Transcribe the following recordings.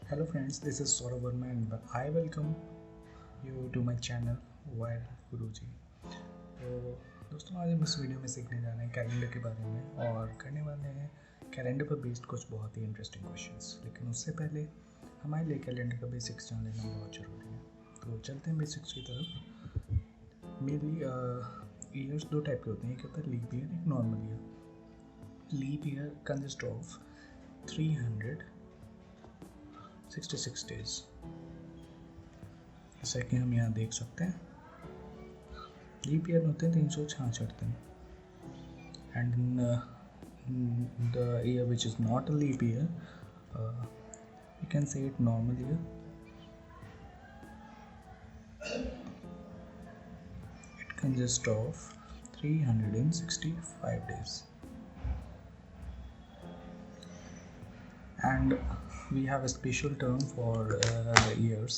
Hello friends, this is Saurabh Verma and I welcome you to my channel Wire Guruji। तो दोस्तों आज हम इस वीडियो में सीखने जा रहे हैं कैलेंडर के बारे में और करने वाले हैं कैलेंडर पर बेस्ड कुछ बहुत ही इंटरेस्टिंग क्वेश्चंस। लेकिन उससे पहले हमारे लिए कैलेंडर का बेसिक्स जान लेना बहुत ज़रूरी है। तो चलते हैं बेसिक्स की तरफ। मेनली ईयर्स दो टाइप के होते हैं, एक होता है लीप ईयर, एक normal year. Leap year consist of 366 days, जैसा कि हम यहाँ देख सकते हैं। लीप ईयर होते हैं 366 दिन। And the year which is not a leap year, you can say it normal year. It consists of 365 days. And we have a special term for the years.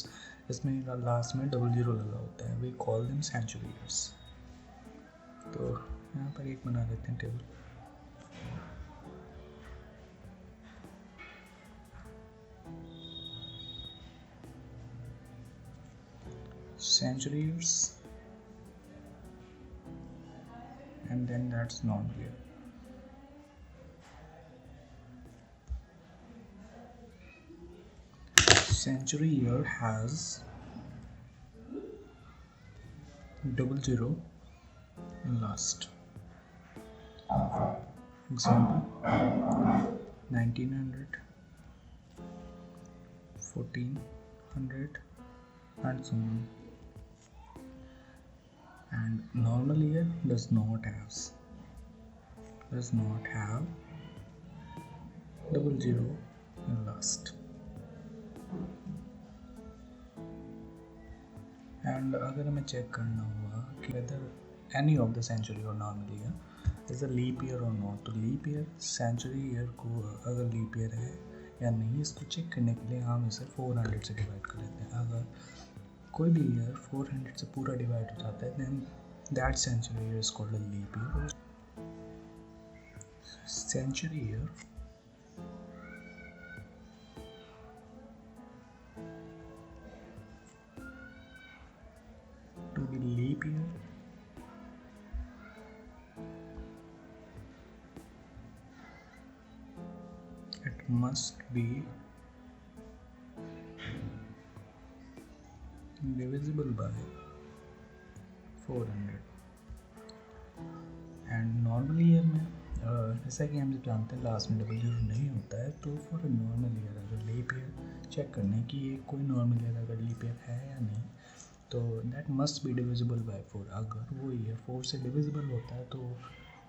इसमें लास्ट में double zero लगा होता है। We call them century years. तो यहाँ पर एक बना देते हैं table. Century years, and then that's normal year. Century year has double zero in last. Example: 1900, 1400, and so on. And normal year does not have double zero in last. And अगर हमें check करना हुआ कि whether any of the century or normal year is a leap year or not, तो leap year century year को अगर leap year है या नहीं, इसको चेक करने के लिए हम इसे 400 से डिवाइड कर लेते हैं। अगर कोई भी ईयर 400 से पूरा डिवाइड हो जाता है, then that century year is called a leap year. Century year to be leap year, it must be divisible by 400. And normal year में जैसा कि हम जानते हैं लास्ट में डबल जीरो नहीं होता है, तो फॉर अ नॉर्मल ईयर अगर लीप ईयर चेक करने की ये कोई नॉर्मल ईयर अगर लीप ईयर है या नहीं, तो that must be divisible by 4। अगर वो ईयर 4 से डिविजिबल होता है तो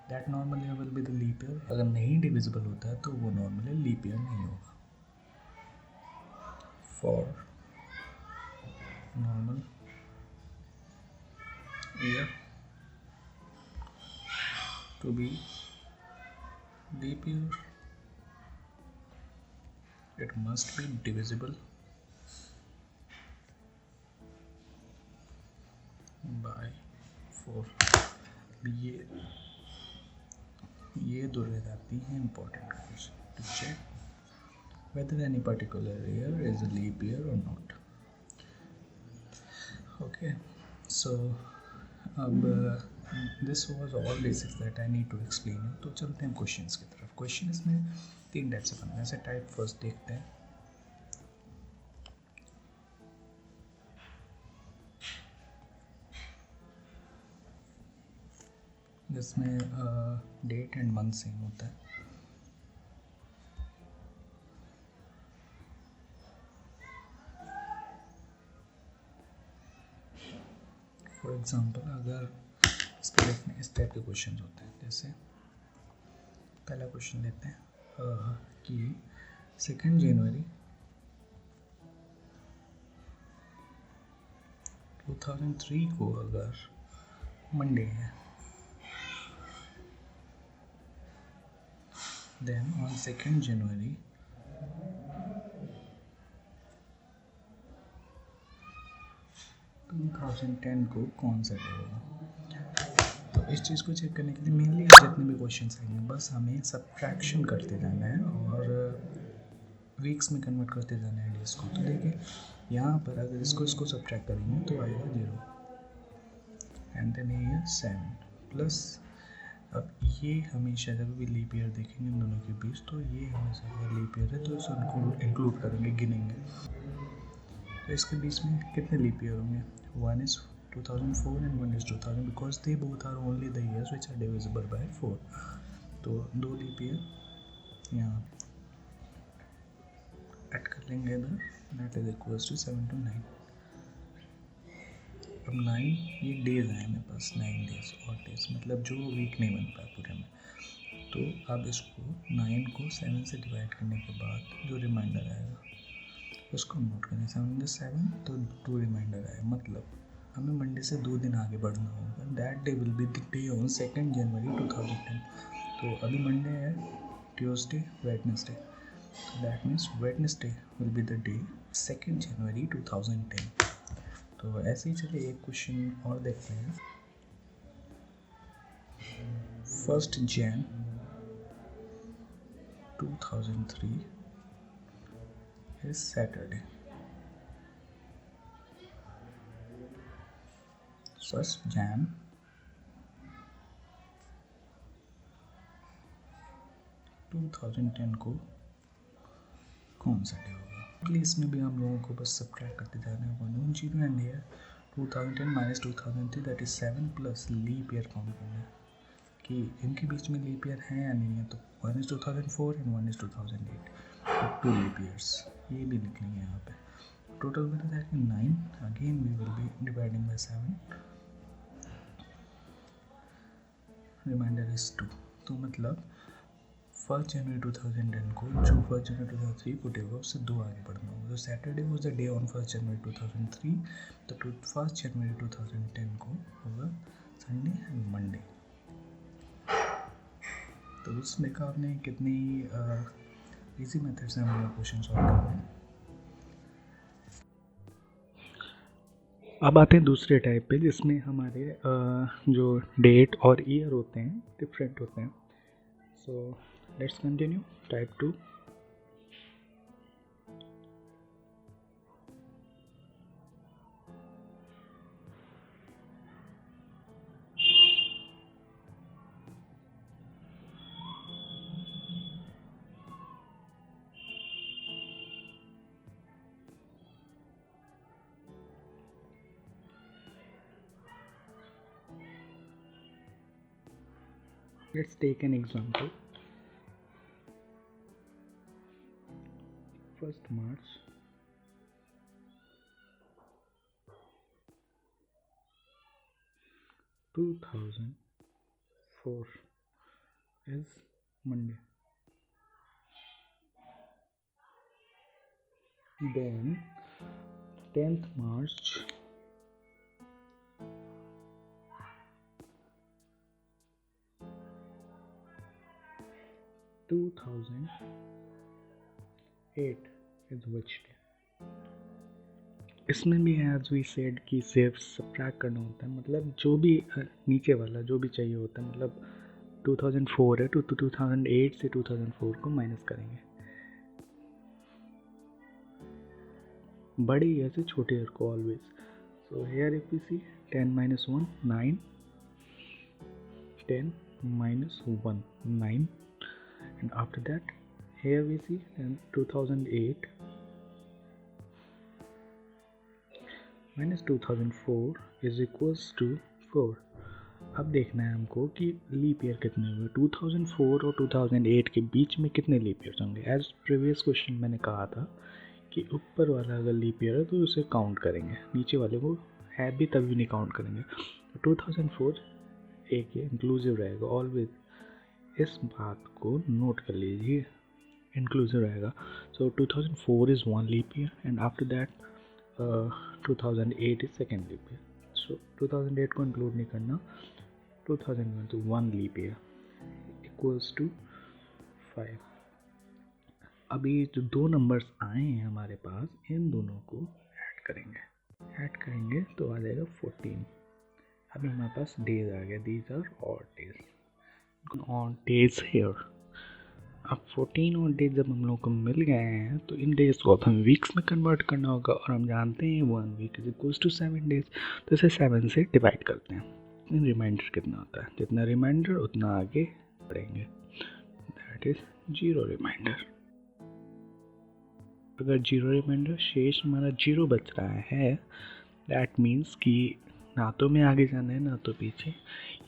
that normal year will be the leap year. अगर नहीं डिविजिबल होता है तो वो नॉर्मल ईयर लीप ईयर नहीं होगा। For normal year to be leap year, it must be divisible by 4। ये दो रह जाती हैं important question to check whether any particular year is a leap year or not. Okay, so अब this was all basics that I need to explain you। तो चलते हैं questions की तरफ। क्वेश्चन इसमें 3 टाइप से बनते हैं। ऐसे टाइप फर्स्ट देखते हैं। जिसमें डेट एंड मंथ सेम होता है। फॉर एग्जांपल अगर इस पर देखने इस टाइप के क्वेश्चन होते हैं, जैसे पहला क्वेश्चन लेते हैं कि 2 जनवरी 2003 को अगर मंडे है, देन ऑन 2 जनवरी 2010 को कौन सा डे होगा। तो इस चीज़ को चेक करने के लिए मेनली जितने भी क्वेश्चन आएंगे बस हमें सब्ट्रैक्शन करते जाना है और वीक्स में कन्वर्ट करते जाना है डेज़ को। तो देखिए यहाँ पर अगर इसको सब्ट्रैक्ट करेंगे तो आएगा 0 एंड देन ये 7 प्लस, अब ये हमेशा जब भी लीप ईयर देखेंगे इन दोनों के बीच तो ये हमेशा अगर लीप ईयर है तो इसे इंक्लूड करेंगे, गिनेंगे। तो इसके बीच में कितने लीप ईयर होंगे? 1 is 2004 and 1 is 2000 because they both are only the years which are divisible by 4। तो 2 लीप ईयर यहाँ ऐड कर लेंगे इधर, that is equals to 7 to 9। अब 9 ये डेज हैं मेरे पास, 9 डेज और डेज मतलब जो वीक नहीं बन पाया पूरे में। तो अब इसको 9 को 7 से डिवाइड करने के बाद जो रिमाइंडर आएगा उसको नोट करें। 7 is 7 तो 2 रिमाइंडर आए, मतलब हमें मंडे से 2 दिन आगे बढ़ना होगा। That day will be the day on 2 जनवरी 2010। तो अभी मंडे है, ट्यूसडे, वेडनेसडे, तो that means Wednesday will be the day 2 जनवरी 2010। तो ऐसे ही चलिए एक क्वेश्चन और देखते हैं। 1 Jan 2003 is Saturday। 1 Jan 2010 को कौन सा डे होगा? इसलिए इसमें भी हम लोगों को बस सब्ट्रैक्ट करते जाना है। 110 and year 2010 minus 2003 that is 7 plus leap year count करना है कि इनके बीच में लीप ईयर है या नहीं है। तो 1 is 2004 एंड 1 is 2008, तो 2 लीप ईयर्स ये भी लिख लेंगे यहाँ पे। Total will be that 9, again we will be dividing by 7, reminder is 2। तो मतलब 1 जनवरी 2010 को जो 1 जनवरी 2003 पुटे होगा उससे 2 आगे बढ़ना होगा। तो Saturday was the day on 1 जनवरी 2003, तो 1 जनवरी 2010 को होगा संडे एंड मंडे। तो उस देखा आपने कितनी इजी मेथड से हम लोग क्वेश्चन सॉल्व कर रहे हैं। अब आते हैं दूसरे टाइप पे जिसमें हमारे जो डेट और ईयर होते हैं डिफरेंट होते हैं। So let's continue type 2। Let's take an example. 1st March 2004 is Monday. Then 10th March 2008 is which day? इसमें भी एज वी सेड कि सिर्फ सब्ट्रैक्ट करना होता है, मतलब जो भी नीचे वाला जो भी चाहिए होता है, मतलब 2004 है तो 2008 से 2004 को माइनस करेंगे, बड़े ईयर से छोटे ईयर को always. So here if we see 10 minus 1 9, 10 minus 1 9, and after that here we see 2008 minus 2004 is equals to 4। अब देखना है हमको कि लीप ईयर कितने हुए। 2004 और 2008 के बीच में कितने लीप ईयर्स होंगे। एज प्रीवियस क्वेश्चन मैंने कहा था कि ऊपर वाला अगर लीप ईयर है तो उसे काउंट करेंगे, नीचे वाले को है भी तभी नहीं काउंट करेंगे। तो 2004 एक ये इंक्लूसिव रहेगा ऑलवेज, इस बात को नोट कर लीजिए, इंक्लूसिव रहेगा। So 2004 is 1 leap year and after that 2008 is second leap year. So 2008 को इंक्लूड नहीं करना, 2001 तो 1 लीप ईयर इक्वल्स टू 5। अभी जो दो नंबर्स आए हैं हमारे पास, इन दोनों को ऐड करेंगे तो आ जाएगा 14। अभी हमारे पास डेज आ गया, these are odd days, odd days here. अब 14 और डेज जब हम लोग को मिल गए हैं तो इन डेज को अब हमें वीक्स में कन्वर्ट करना होगा, और हम जानते हैं 1 week is equals to 7 days, तो इसे 7 से डिवाइड करते हैं। रिमाइंडर कितना होता है, जितना रिमाइंडर उतना आगे बढ़ेंगे, दैट इज 0 रिमाइंडर। अगर 0 रिमाइंडर शेष हमारा 0 बच रहा है, दैट मीन्स कि ना तो में आगे जाना है ना तो पीछे।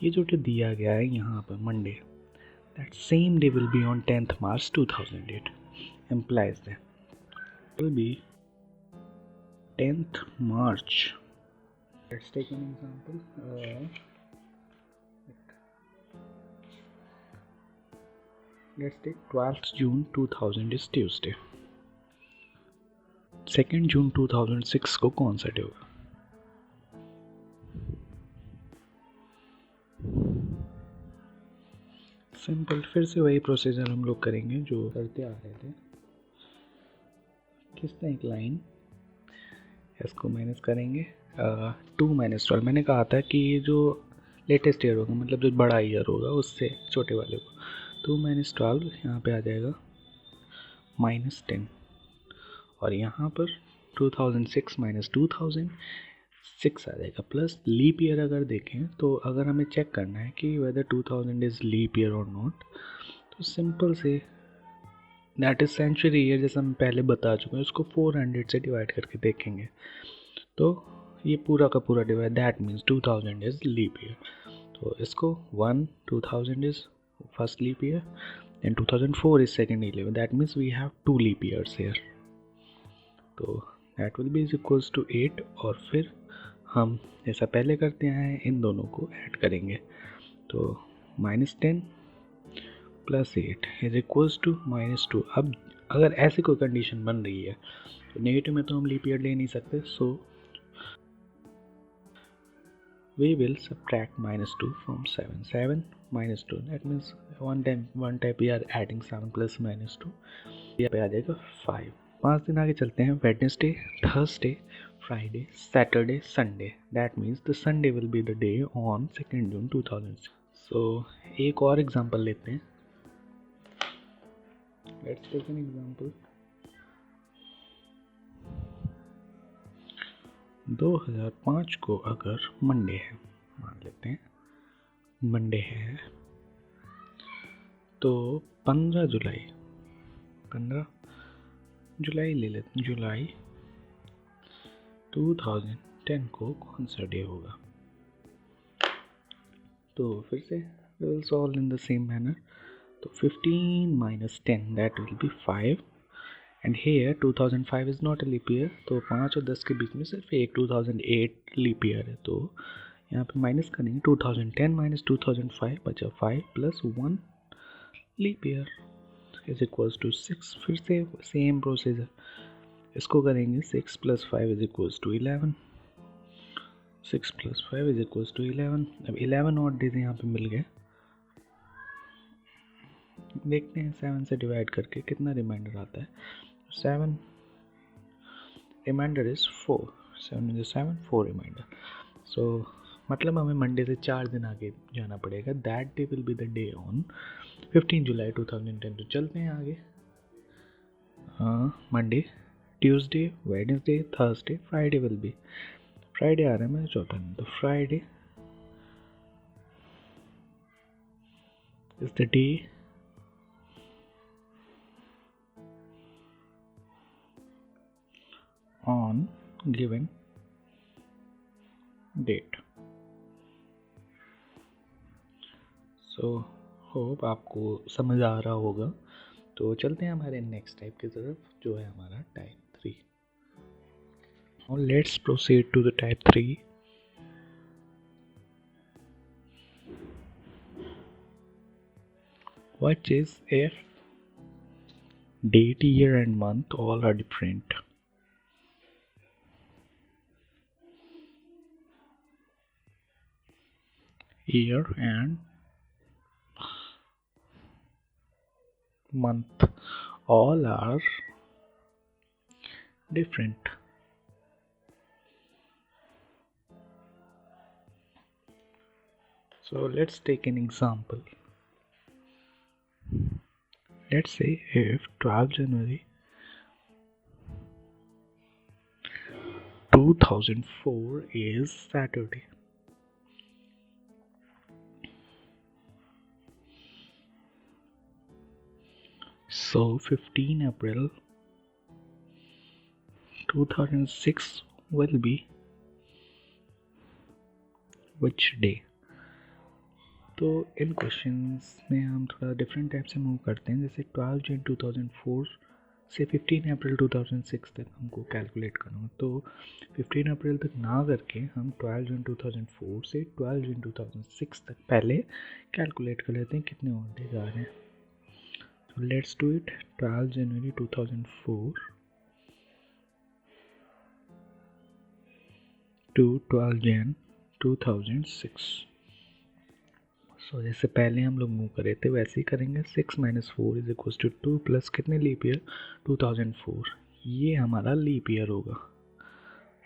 ये जो दिया गया है यहाँ पर Monday, that same day will be on 10th March 2008, implies that will be 10th March. Let's take an example. Let's take 12th June 2000 is Tuesday. 2nd June 2006 को कौन सा डे होगा? सिंपल, फिर से वही प्रोसीजर हम लोग करेंगे जो करते आ रहे थे। खींचते हैं एक लाइन, इसको माइनस करेंगे 2 माइनस 12। मैंने कहा था कि ये जो लेटेस्ट ईयर होगा, मतलब जो बड़ा ईयर होगा उससे छोटे वाले को, 2 माइनस 12 यहाँ पे आ जाएगा -10, और यहाँ पर 2006 माइनस 2006 आ जाएगा, प्लस लीप ईयर अगर देखें तो अगर हमें चेक करना है कि वेदर 2000 इज़ लीप ईयर और नॉट, तो सिंपल से दैट इज सेंचुरी ईयर, जैसा हम पहले बता चुके हैं, उसको 400 से डिवाइड करके देखेंगे तो ये पूरा का पूरा divide, that means 2000 is leap year. तो इसको 2000 is first leap year and 2004 is second leap year, that means we have 2 leap years here. तो that will be is equals to 8, और फिर हम जैसा पहले करते हैं इन दोनों को ऐड करेंगे, तो -10 प्लस 8 इज इक्वल्स टू -2। अब अगर ऐसी कोई कंडीशन बन रही है तो नेगेटिव में तो हम लीप ईयर ले नहीं सकते, so we will subtract -2 from 7 -2, that means one type we are adding 7 plus -2, यहाँ पे आ जाएगा 5। 5 दिन आगे चलते हैं, Wednesday, Thursday, Friday, Saturday, Sunday, that means the Sunday will be the day on 2 जून 2006। सो एक और एग्जांपल लेते हैं, लेट्स टेक एन एग्जांपल। 2005 को अगर मंडे है, मान लेते हैं मंडे है, तो 15 जुलाई ले लेते हैं, जुलाई 2010 को कौन सा डे होगा? तो फिर से we will solve in the same manner, तो 15 minus 10 that will be 5, and here 2005 is not a leap year, तो 5 और 10 के बीच में सिर्फ एक 2008 लीप ईयर है, तो यहाँ पे माइनस करेंगे 2010 माइनस 2005 बचा 5 plus 1 leap year is equals to 6। फिर से सेम प्रोसीजर, इसको करेंगे 6 plus 5 is equals to 11, 6 plus 5 is equals to 11। अब 11 और डेज यहाँ पे मिल गए, देखते हैं 7 से डिवाइड करके कितना रिमाइंडर आता है। 7 reminder is 4, 7 into 7 4 remainder, so मतलब हमें मंडे से 4 दिन आगे जाना पड़ेगा, that day will be the day on 15 July 2010। तो चलते हैं आगे, Monday, Tuesday, Wednesday, Thursday, Friday will be, Friday आ रहा है मेरा चौथा दिन, तो Friday is the day on given date। So hope आपको समझ आ रहा होगा। तो चलते हैं हमारे नेक्स्ट टाइप की तरफ, जो है हमारा टाइप 3। और let's proceed to the type 3। Which is if date, year and month all are different। Year and month all are different। So let's take an example। let's say if 12 January 2004 is Saturday, so 15 April 2006 will be which day? तो इन questions में हम थोड़ा different type से move करते हैं, जैसे 12 जून 2004 से 15 अप्रैल 2006 तक हमको कैलकुलेट करना है। तो 15 अप्रैल तक ना करके हम 12 जून 2004 से 12 जून 2006 तक पहले कैलकुलेट कर लेते हैं कितने और डेज आ रहे हैं। तो let's do it. 12 January 2004 to 12 Jan 2006। सो जैसे पहले हम लोग मूव कर रहे थे वैसे ही करेंगे। 6 - 4 इज इक्वल टू 2 प्लस कितने लीप ईयर 2004, ये हमारा लीप ईयर होगा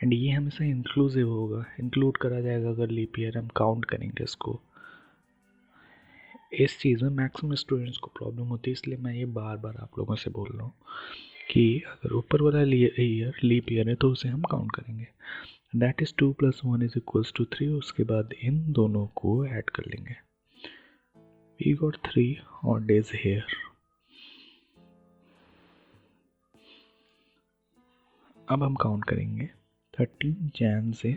एंड ये हमेशा इंक्लूसिव होगा, इंक्लूड करा जाएगा अगर लीप ईयर हम काउंट करेंगे इसको। इस चीज़ में मैक्सिमम स्टूडेंट्स को प्रॉब्लम होती है, इसलिए मैं ये बार बार आप लोगों से बोल रहा हूँ कि अगर ऊपर वाला ईयर लीप ईयर है तो उसे हम काउंट करेंगे। That is 2 + 1 is equals to 3। उसके बाद इन दोनों को ऐड कर लेंगे। We got 3 odd days here. अब हम काउंट करेंगे 13 जैन से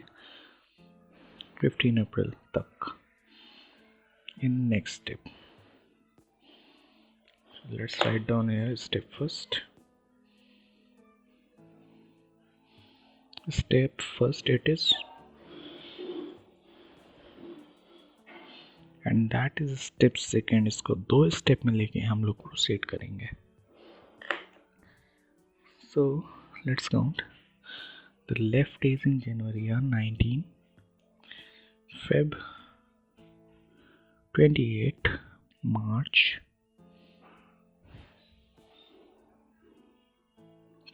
15 अप्रैल तक in next step. So let's write down here step first. Step first it is, and that is step second। इसको 2 स्टेप में लेके हम लोग प्रोसीड करेंगे। So let's count. The left days in January are 19, Feb 28, March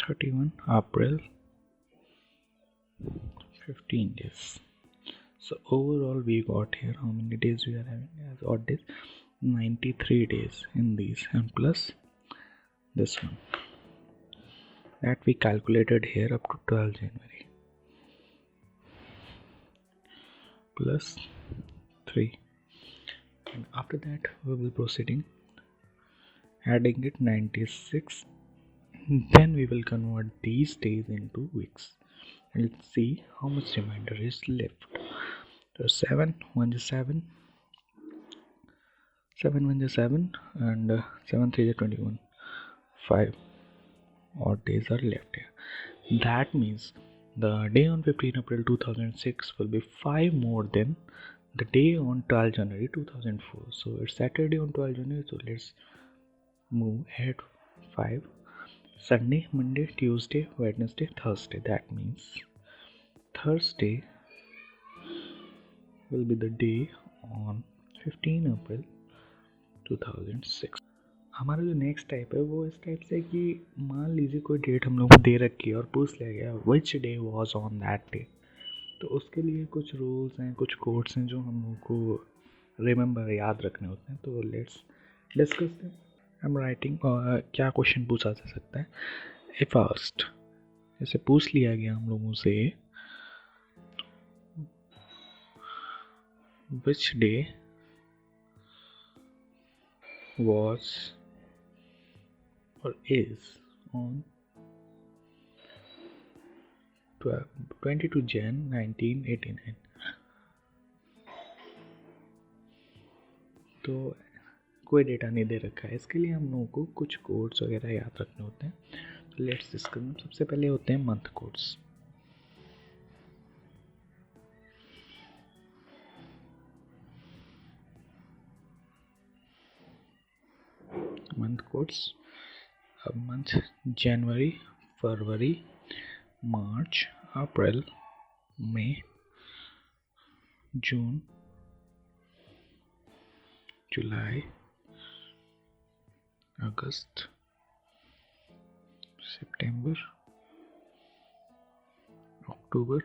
31, April 15 days. So overall we got here how many days we are having as odd days? 93 days in these, and plus this one that we calculated here up to 12 January plus 3, and after that we will proceeding adding it 96, then we will convert these days into weeks and let's see how much remainder is left. So 7 1 is 7, 7 1 is 7, and 7 3 is 21, 5 odd days are left here. That means the day on 15 April 2006 will be 5 more than the day on 12 January 2004. So it's Saturday on 12 January, so let's move ahead 5. Sunday, Monday, Tuesday, Wednesday, Thursday. That means Thursday will be the day on 15 April 2006। हमारा जो next type है वो इस type से कि मान लीजिए कोई डेट हम लोग को दे रखी है और पूछ लिया गया which day was on that day, तो उसके लिए कुछ रूल्स हैं, कुछ कोड्स हैं जो हम लोग को रिमेंबर याद रखने होते हैं। तो let's discuss them. I am writing क्या क्वेश्चन पूछा जा सकता है। इफ आस्क्ड, जैसे पूछ लिया गया हम लोगों से which day was or is on 22 Jan 1989, तो कोई डेटा नहीं दे रखा है, इसके लिए हम लोगों को कुछ कोड्स वगैरह याद रखने होते हैं। तो लेट्स डिस्कस। सबसे पहले होते हैं मंथ कोड्स। मंथ कोड्स, अब मंथ जनवरी, फरवरी, मार्च, अप्रैल, मई, जून, जुलाई, अगस्त, सितंबर, अक्टूबर,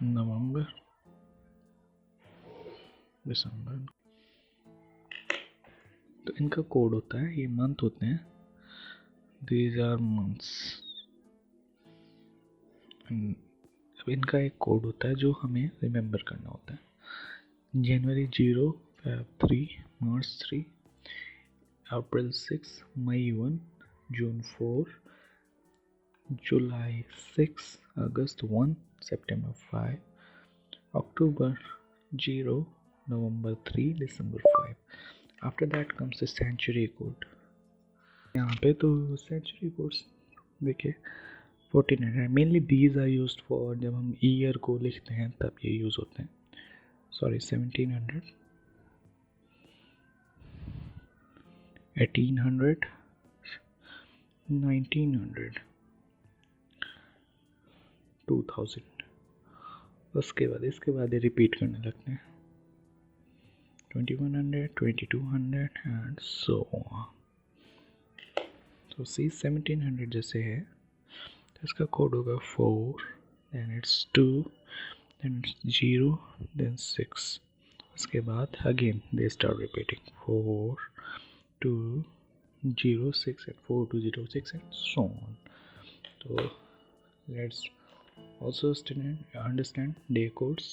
नवंबर, दिसंबर, तो इनका कोड होता है, ये मंथ होते हैं, दीज आर मंथ्स। अब इनका एक कोड होता है जो हमें रिमेंबर करना होता है। जनवरी 0, Feb 3, March 3, April 6, May 1, June 4, July 6, August 1, September 5, October 0, November 3, December 5. After that comes the century code. यहाँ पे तो century codes देखिए 1400. Mainly these are used for जब हम year को लिखते हैं तब ये यूज़ होते हैं. Sorry, 1700, 1800, 1900, 2000. उसके बाद इसके बाद ये रिपीट करने लगते हैं 2100, 2200 and so on. तो सी 1700 जैसे है तो इसका कोड होगा 4, then it's 2, then it's 0, then 6. उसके बाद again they start repeating 4, 2, 0, 6 and 4, 2, 0, 6 and so on. तो let's also understand day codes.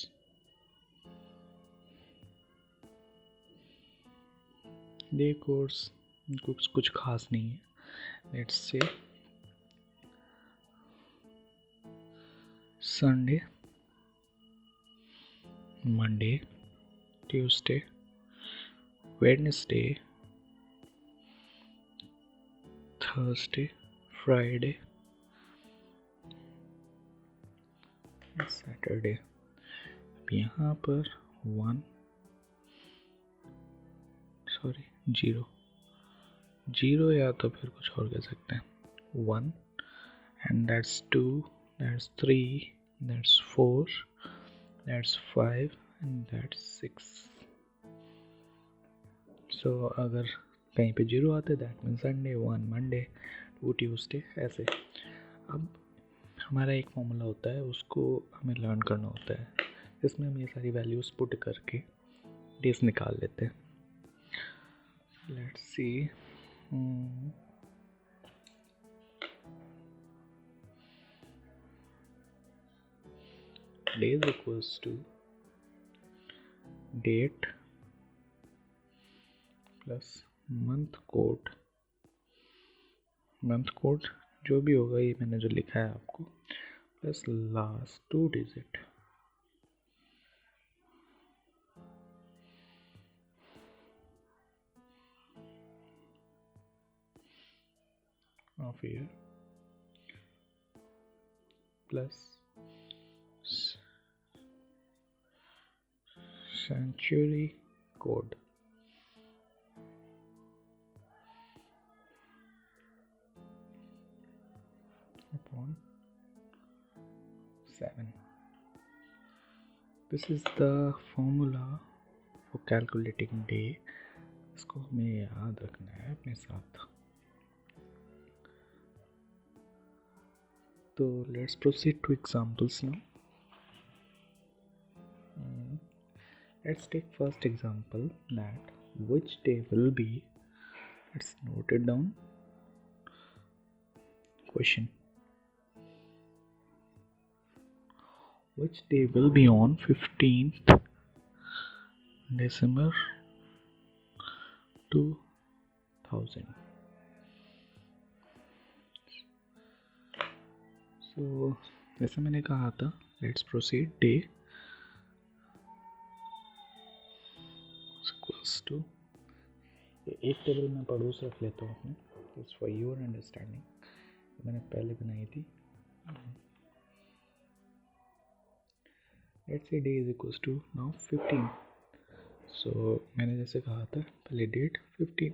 Day codes कुछ खास नहीं है. Let's say Sunday, Monday, Tuesday, Wednesday, Thursday, Friday, Saturday. यहाँ पर 0 या तो फिर कुछ और कह सकते हैं 1 and that's 2, that's 3, that's 4, that's 5 and that's 6. So अगर कहीं पे 0 आते that means Sunday, 1 Monday, 2 Tuesday, ऐसे. अब हमारा एक फॉर्मूला होता है, उसको हमें लर्न करना होता है. इसमें हम ये सारी वैल्यूज़ पुट करके डेज निकाल लेते हैं. Let's see. Days equals to date plus month code जो भी होगा ये मैंने जो लिखा है आपको, plus last 2 digit of year plus century code upon 7. This is the formula for calculating day. इसको हमें याद रखना है अपने साथ. तो let's proceed to examples now. Let's take first example, that which day will be. Let's note it down. Question: which day will be on 15th December 2000? So जैसे मैंने कहा था, let's proceed. Day is equals to, एक table मैं पड़ोस रख लेता हूँ अपने, just for your understanding. मैंने पहले बनाई थी. Let's say day is equals to now 15. So मैंने जैसे कहा था पहले डेट 15.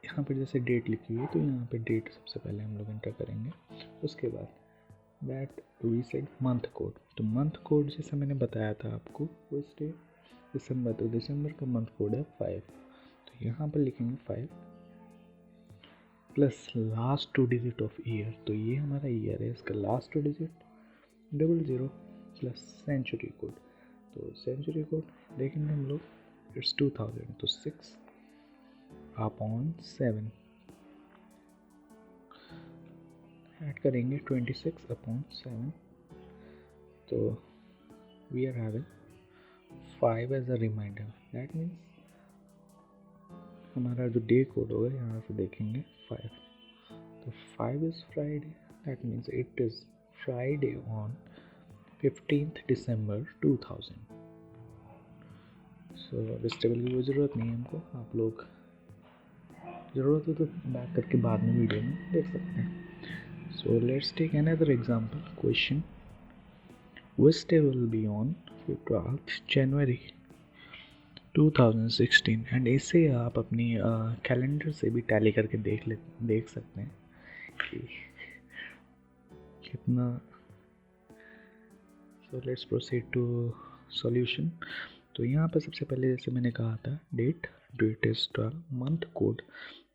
यहाँ पर जैसे डेट लिखी हुई है तो यहाँ पे डेट सबसे पहले हम लोग एंटर करेंगे. उसके बाद that we said month code. तो मंथ कोड जैसे मैंने बताया था आपको, which day दिसंबर, तो दिसंबर का मंथ कोड है 5. तो यहाँ पर लिखेंगे 5 plus last 2 digit of year. तो ये हमारा ईयर है, इसका last 2 digit 00 plus century code. तो सेंचुरी कोड देखेंगे हम लोग, इट्स 2000, तो 6/7 ऐड करेंगे 26/7, तो we are having 5 as a reminder. That means हमारा जो डे कोड होगा यहाँ से देखेंगे 5, तो 5 is Friday, that means it is Friday on 15th December 2000। So vegetable की कोई ज़रूरत नहीं है हमको, आप लोग ज़रूरत हो तो बैक करके बाद में वीडियो में देख सकते हैं। So let's take another example question, vegetable be on 12th January 2016, and इसे आप अपनी कैलेंडर से भी टैली करके देख सकते हैं कि कितना। So let's proceed to solution. तो यहाँ पर सबसे पहले जैसे मैंने कहा था डेट इज 12,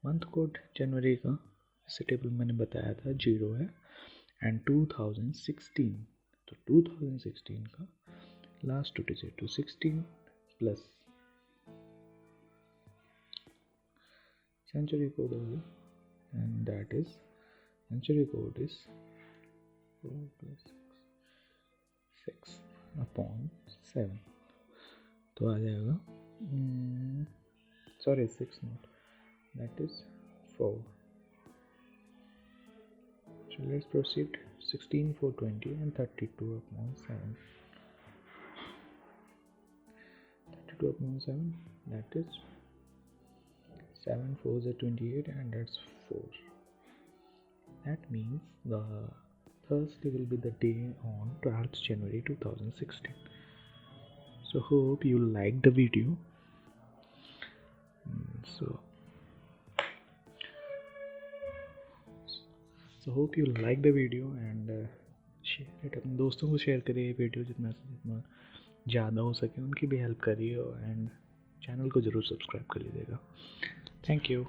मंथ कोड जनवरी का इसे टेबल मैंने बताया था 0 है, एंड 2016, तो 2016 का लास्ट 2 डिजिट तो 16 प्लस सेंचुरी कोड होगा, and that is century code is 4 + 6/7, तो आ जाएगा 6 not, that is 4। So let's proceed 16, 4, 20 and 32/7. 32/7, that is 7 4s are 28, and that's 4. That means the Thursday will be the day on 12th January 2016. So hope you liked the video. So hope you like the video and share it, अपने दोस्तों को share करिए video, जितना ज़्यादा हो सके उनकी भी हेल्प करिए, एंड चैनल को ज़रूर सब्सक्राइब कर लीजिएगा। Thank you.